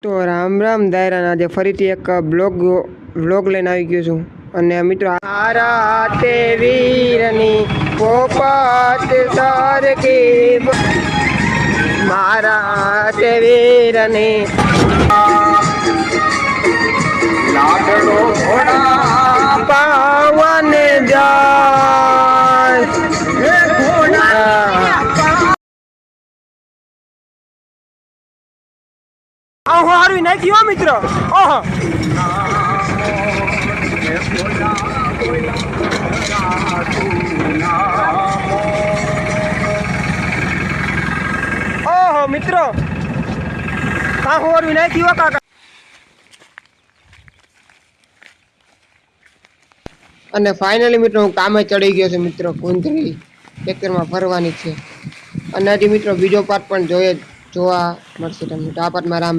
તો રામ રામ દાયરા આજે ફરીથી એક વ્લોગ લઈને આવી ગયો છું અને મિત્રો આરા તે વીરની પોપટ સરકી મારા તે વીરની લાડડો ઘોડા પાવન જાય હે ઘોડા આહો હારું નાખી હો મિત્રો ઓહો ઓહો મિત્રો આહો હારું નાખી હો કાકા અને ફાઇનલી મિત્રો હું કામે ચડી ગયો છું મિત્રો કુંદરી ટ્રેક્ટરમાં ફરવાની છે અને હજી મિત્રો બીજો પાર્ટ પણ જોવા મળશે તમને તો આ પાર્ટમાં રામ